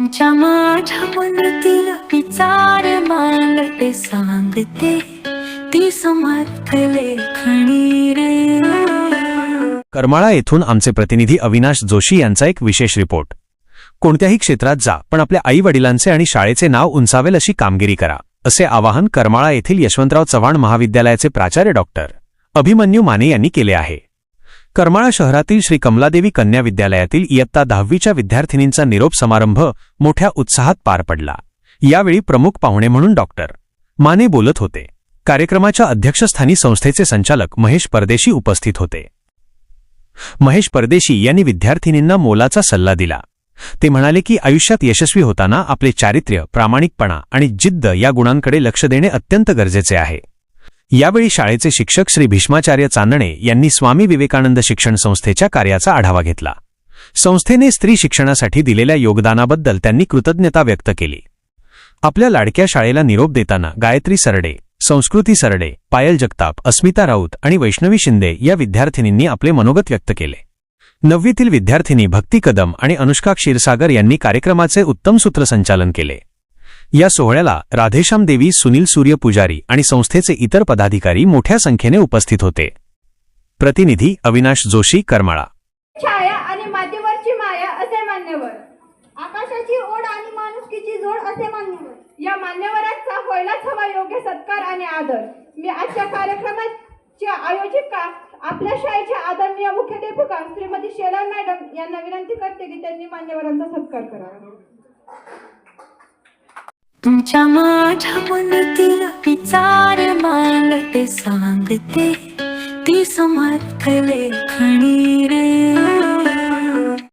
तुमच्या माझ्या मनातील विचार मांडते सांगते ती समर्थ लेखणी रे। करमाळा येथून आमचे प्रतिनिधी अविनाश जोशी यांचा एक विशेष रिपोर्ट। कोणत्याही क्षेत्रात जा, पण आपल्या आई वडिलांचे आणि शाळेचे नाव उंचावेल अशी कामगिरी करा, असे आवाहन करमाळा येथील यशवंतराव चव्हाण महाविद्यालयाचे प्राचार्य डॉक्टर अभिमन्यू माने यांनी केले आहे। करमाळा शहरातील श्री कमलादेवी कन्या विद्यालयातील इयत्ता 10वीच्या विद्यार्थिनींचा निरोप समारंभ मोठ्या उत्साहात पार पडला। यावेळी प्रमुख पाहुणे म्हणून डॉक्टर माने बोलत होते। कार्यक्रमाच्या अध्यक्षस्थानी संस्थेचे संचालक महेश परदेशी उपस्थित होते। महेश परदेशी यांनी विद्यार्थिनींना मोलाचा सल्ला दिला। ते म्हणाले की आयुष्यात यशस्वी होताना आपले चारित्र्य, प्रामाणिकपणा आणि जिद्द या गुणांकडे लक्ष देणे अत्यंत गरजेचे आहे। यावेळी शाळेचे शिक्षक श्री भीष्माचार्य चांदणे यांनी स्वामी विवेकानंद शिक्षण संस्थेच्या कार्याचा आढावा घेतला। संस्थेने स्त्री शिक्षणासाठी दिलेल्या योगदानाबद्दल त्यांनी कृतज्ञता व्यक्त केली। आपल्या लाडक्या शाळेला निरोप देताना गायत्री सरडे, संस्कृती सरडे, पायल जगताप, अस्मिता राऊत आणि वैष्णवी शिंदे या विद्यार्थिनींनी आपले मनोगत व्यक्त केले। 9वीतील विद्यार्थिनी भक्ती कदम आणि अनुष्का क्षीरसागर यांनी कार्यक्रमाचे उत्तम सूत्रसंचालन केले। या सोहळ्याला राधेश्याम देवी, सुनील सूर्य पुजारी आणि संस्थेचे इतर पदाधिकारी मोठ्या संख्येने उपस्थित होते। प्रतिनिधी अविनाश जोशी, करमाळा। छाया आणि मातीवरची माया असे मान्यवर, आकाशाची ओढ आणि माणुसकीची जोड असे मान्यवर, या मान्यवरांचा व्हायलाच हवा योग्य सत्कार आणि आदर। मी आजच्या कार्यक्रमाच्या आयोजिका आपल्या शाळेच्या आदरणीय मुख्याध्यापिका श्रीमती शेलार मॅडम यांना विनंती करते की त्यांनी मान्यवरांचा सत्कार करावा। तुमच्या माझ्या मनातील विचार मांडते सांगते ती समर्थ लेखणी रे।